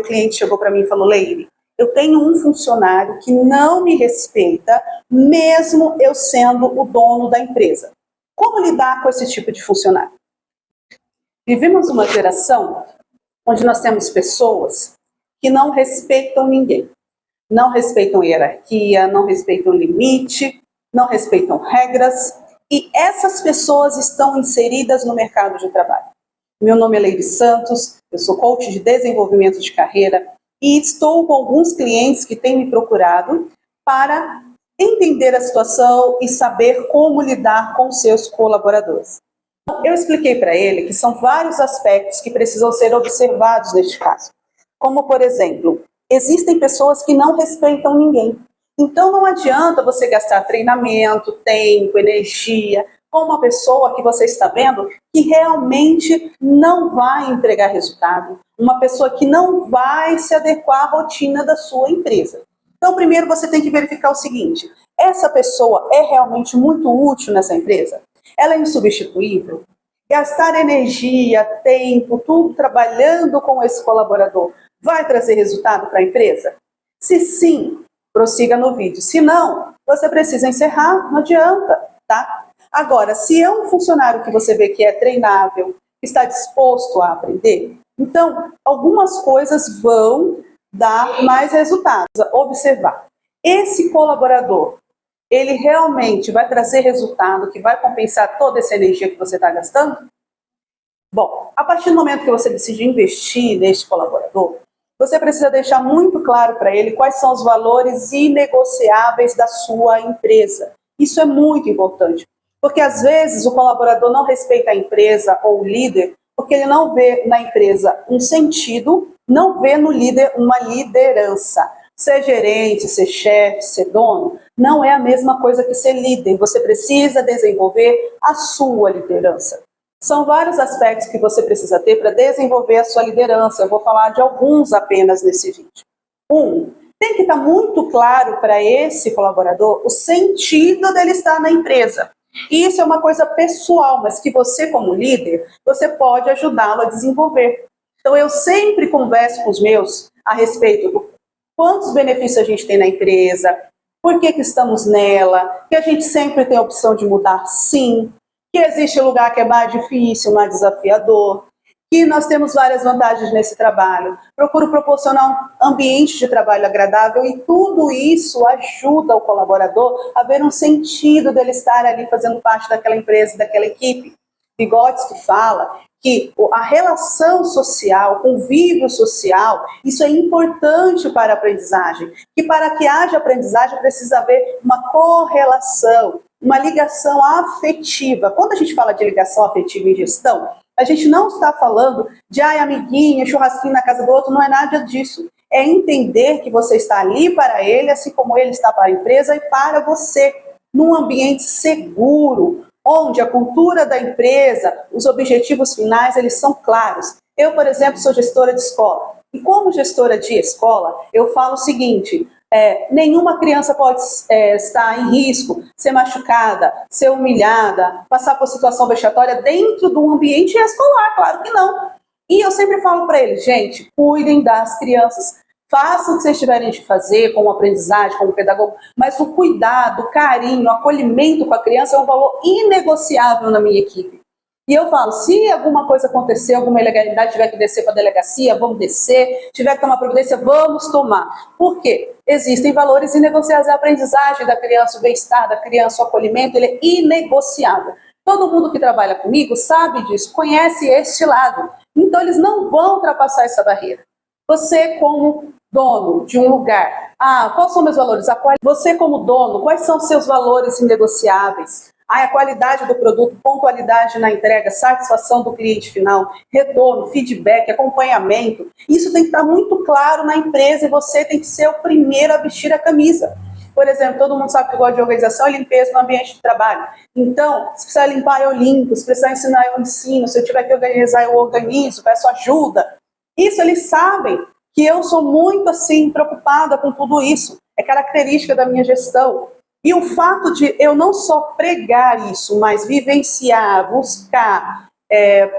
O cliente chegou para mim e falou: Leire, eu tenho um funcionário que não me respeita, mesmo eu sendo o dono da empresa. Como lidar com esse tipo de funcionário? Vivemos uma geração onde nós temos pessoas que não respeitam ninguém. Não respeitam hierarquia, não respeitam limite, não respeitam regras. E essas pessoas estão inseridas no mercado de trabalho. Meu nome é Leire Santos, eu sou coach de desenvolvimento de carreira e estou com alguns clientes que têm me procurado para entender a situação e saber como lidar com seus colaboradores. Eu expliquei para ele que são vários aspectos que precisam ser observados neste caso. Como, por exemplo, existem pessoas que não respeitam ninguém. Então não adianta você gastar treinamento, tempo, energia com uma pessoa que você está vendo que realmente não vai entregar resultado, uma pessoa que não vai se adequar à rotina da sua empresa. Então primeiro você tem que verificar o seguinte: essa pessoa é realmente muito útil nessa empresa? Ela é insubstituível? Gastar energia, tempo, tudo trabalhando com esse colaborador vai trazer resultado para a empresa? Se sim, prossiga no vídeo. Se não, você precisa encerrar, não adianta, tá? Agora, se é um funcionário que você vê que é treinável, que está disposto a aprender, então algumas coisas vão dar mais resultados. Observar. Esse colaborador, ele realmente vai trazer resultado que vai compensar toda essa energia que você está gastando? Bom, a partir do momento que você decide investir neste colaborador, você precisa deixar muito claro para ele quais são os valores inegociáveis da sua empresa. Isso é muito importante, porque às vezes o colaborador não respeita a empresa ou o líder, porque ele não vê na empresa um sentido, não vê no líder uma liderança. Ser gerente, ser chefe, ser dono, não é a mesma coisa que ser líder. Você precisa desenvolver a sua liderança. São vários aspectos que você precisa ter para desenvolver a sua liderança. Eu vou falar de alguns apenas nesse vídeo. Tem que estar muito claro para esse colaborador o sentido dele estar na empresa. E isso é uma coisa pessoal, mas que você, como líder, você pode ajudá-lo a desenvolver. Então, eu sempre converso com os meus a respeito do quantos benefícios a gente tem na empresa, por que estamos nela, que a gente sempre tem a opção de mudar, sim, que existe lugar que é mais difícil, mais desafiador, que nós temos várias vantagens nesse trabalho. Procuro proporcionar um ambiente de trabalho agradável e tudo isso ajuda o colaborador a ver um sentido dele estar ali fazendo parte daquela empresa, daquela equipe. Vygotsky fala que a relação social, o convívio social, isso é importante para a aprendizagem. E para que haja aprendizagem precisa haver uma correlação, uma ligação afetiva. Quando a gente fala de ligação afetiva em gestão, a gente não está falando de amiguinho, churrasquinho na casa do outro, não é nada disso. É entender que você está ali para ele, assim como ele está para a empresa e para você, num ambiente seguro, onde a cultura da empresa, os objetivos finais, eles são claros. Eu, por exemplo, sou gestora de escola. E como gestora de escola, eu falo o seguinte: nenhuma criança pode estar em risco, ser machucada, ser humilhada, passar por situação vexatória dentro do ambiente escolar, claro que não. E eu sempre falo para eles: gente, cuidem das crianças. Façam o que vocês tiverem de fazer, como aprendizagem, como pedagogo, mas o cuidado, o carinho, o acolhimento com a criança é um valor inegociável na minha equipe. E eu falo, se alguma coisa acontecer, alguma ilegalidade, tiver que descer para a delegacia, vamos descer, tiver que tomar providência, vamos tomar. Por quê? Existem valores inegociáveis. A aprendizagem da criança, o bem-estar da criança, o acolhimento, ele é inegociável. Todo mundo que trabalha comigo sabe disso, conhece este lado. Então eles não vão ultrapassar essa barreira. Você como dono de um lugar, quais são meus valores? Você como dono, quais são seus valores inegociáveis? A qualidade do produto, pontualidade na entrega, satisfação do cliente final, retorno, feedback, acompanhamento. Isso tem que estar muito claro na empresa e você tem que ser o primeiro a vestir a camisa. Por exemplo, todo mundo sabe que eu gosto de organização e limpeza no ambiente de trabalho. Então, se precisar limpar, eu limpo. Se precisar ensinar, eu ensino. Se eu tiver que organizar, eu organizo, peço ajuda. Isso eles sabem que eu sou muito assim preocupada com tudo isso. É característica da minha gestão. E o fato de eu não só pregar isso, mas vivenciar, buscar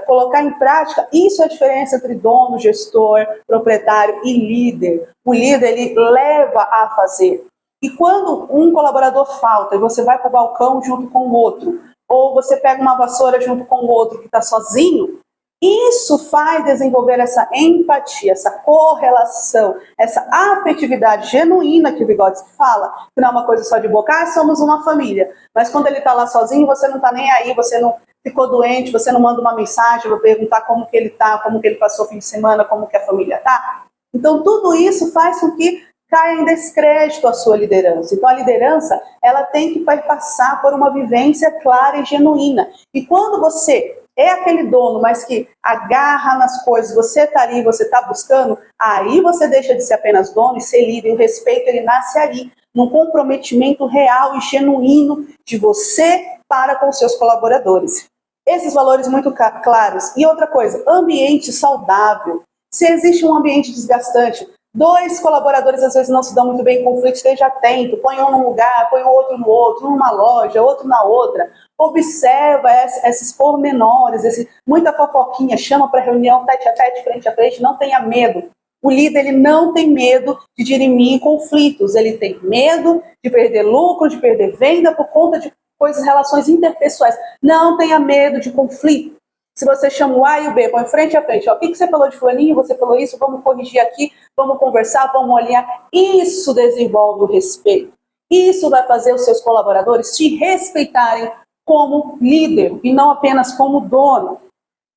colocar em prática. Isso é a diferença entre dono, gestor, proprietário e líder. O líder, ele leva a fazer. E quando um colaborador falta e você vai para o balcão junto com o outro, ou você pega uma vassoura junto com o outro que está sozinho, isso faz desenvolver essa empatia, essa correlação, essa afetividade genuína que o Vygotsky fala, que não é uma coisa só de boca, somos uma família. Mas quando ele está lá sozinho, você não está nem aí, você não ficou doente, você não manda uma mensagem para perguntar como que ele está, como que ele passou o fim de semana, como que a família está. Então tudo isso faz com que caia em descrédito a sua liderança. Então a liderança, ela tem que passar por uma vivência clara e genuína. E quando você é aquele dono, mas que agarra nas coisas, você está ali, você está buscando, aí você deixa de ser apenas dono e ser líder. E o respeito, ele nasce ali, num comprometimento real e genuíno de você para com seus colaboradores. Esses valores muito claros. E outra coisa, ambiente saudável. Se existe um ambiente desgastante, 2 colaboradores às vezes não se dão muito bem em conflito, esteja atento, põe um num lugar, põe o outro no outro, numa loja, outro na outra. Observa esses pormenores, muita fofoquinha, chama para reunião, tete a tete, frente a frente, não tenha medo. O líder, ele não tem medo de dirimir conflitos, ele tem medo de perder lucro, de perder venda por conta de coisas, relações interpessoais. Não tenha medo de conflito. Se você chama o A e o B, põe frente a frente, ó, o que você falou de fulaninho, você falou isso, vamos corrigir aqui, vamos conversar, vamos olhar. Isso desenvolve o respeito. Isso vai fazer os seus colaboradores te respeitarem como líder e não apenas como dono.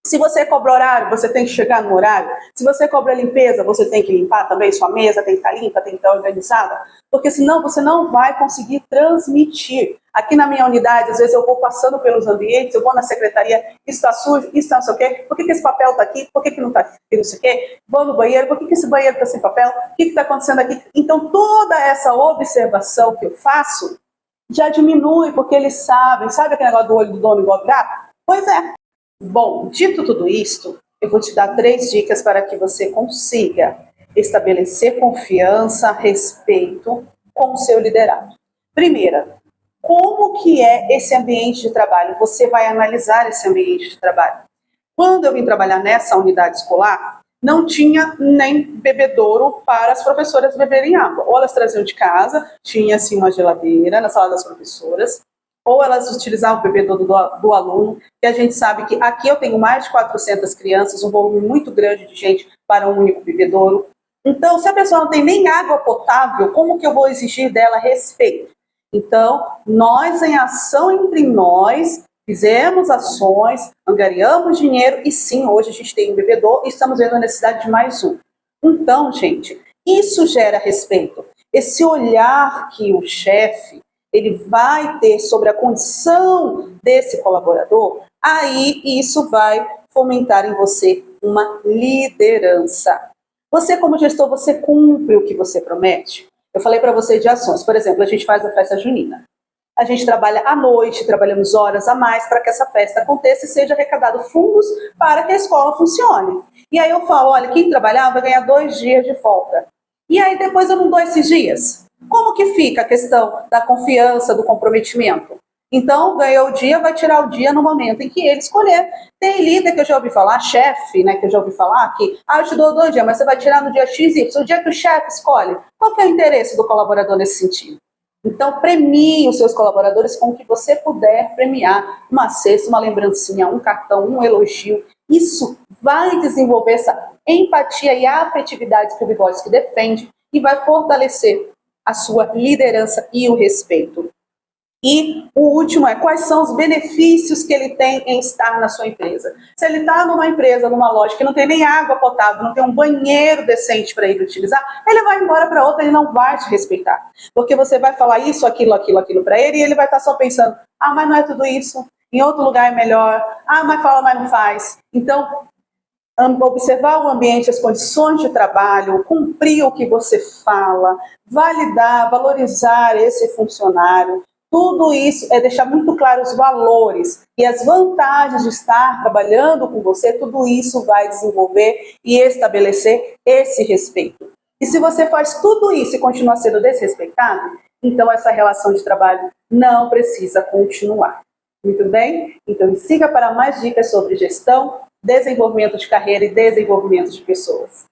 Se você cobra horário, você tem que chegar no horário. Se você cobra limpeza, você tem que limpar também sua mesa, tem que estar limpa, tem que estar organizada. Porque senão você não vai conseguir transmitir. Aqui na minha unidade, às vezes eu vou passando pelos ambientes, eu vou na secretaria, isso está sujo, isso está não sei o quê, por que esse papel está aqui, por que não está aqui, não sei o quê, vou no banheiro, por que esse banheiro está sem papel, o que está acontecendo aqui? Então toda essa observação que eu faço já diminui, porque eles sabem, sabe aquele negócio do olho do dono igual do gato? Pois é. Bom, dito tudo isto, eu vou te dar 3 dicas para que você consiga estabelecer confiança, respeito com o seu liderado. Primeira, como que é esse ambiente de trabalho? Você vai analisar esse ambiente de trabalho. Quando eu vim trabalhar nessa unidade escolar, não tinha nem bebedouro para as professoras beberem água. Ou elas traziam de casa, tinha assim uma geladeira na sala das professoras, ou elas utilizavam o bebedouro do aluno, que a gente sabe que aqui eu tenho mais de 400 crianças, um volume muito grande de gente para um único bebedouro. Então, se a pessoa não tem nem água potável, como que eu vou exigir dela respeito? Então, nós em ação entre nós, fizemos ações, angariamos dinheiro e sim, hoje a gente tem um bebedouro e estamos vendo a necessidade de mais um. Então, gente, isso gera respeito. Esse olhar que o chefe ele vai ter sobre a condição desse colaborador, aí isso vai fomentar em você uma liderança. Você, como gestor, você cumpre o que você promete? Eu falei para você de ações. Por exemplo, a gente faz a festa junina. A gente trabalha à noite, trabalhamos horas a mais para que essa festa aconteça e seja arrecadado fundos para que a escola funcione. E aí eu falo, olha, quem trabalhar vai ganhar 2 dias de folga. E aí depois eu não dou esses dias. Como que fica a questão da confiança, do comprometimento? Então, ganhou o dia, vai tirar o dia no momento em que ele escolher. Tem líder que eu já ouvi falar, chefe, né, que eu já ouvi falar que, eu te dou 2 dias, mas você vai tirar no dia X, Y, o dia que o chefe escolhe. Qual que é o interesse do colaborador nesse sentido? Então, premie os seus colaboradores com o que você puder premiar. Uma cesta, uma lembrancinha, um cartão, um elogio. Isso vai desenvolver essa empatia e afetividade que o Vygotsky defende e vai fortalecer a sua liderança e o respeito. E o último é, quais são os benefícios que ele tem em estar na sua empresa? Se ele está numa empresa, numa loja que não tem nem água potável, não tem um banheiro decente para ele utilizar, ele vai embora para outra, ele não vai te respeitar. Porque você vai falar isso, aquilo para ele, e ele vai estar só pensando, mas não é tudo isso, em outro lugar é melhor, mas fala, mas não faz. Então, observar o ambiente, as condições de trabalho, cumprir o que você fala, validar, valorizar esse funcionário, tudo isso é deixar muito claro os valores e as vantagens de estar trabalhando com você, tudo isso vai desenvolver e estabelecer esse respeito. E se você faz tudo isso e continua sendo desrespeitado, então essa relação de trabalho não precisa continuar. Muito bem? Então, siga para mais dicas sobre gestão, desenvolvimento de carreira e desenvolvimento de pessoas.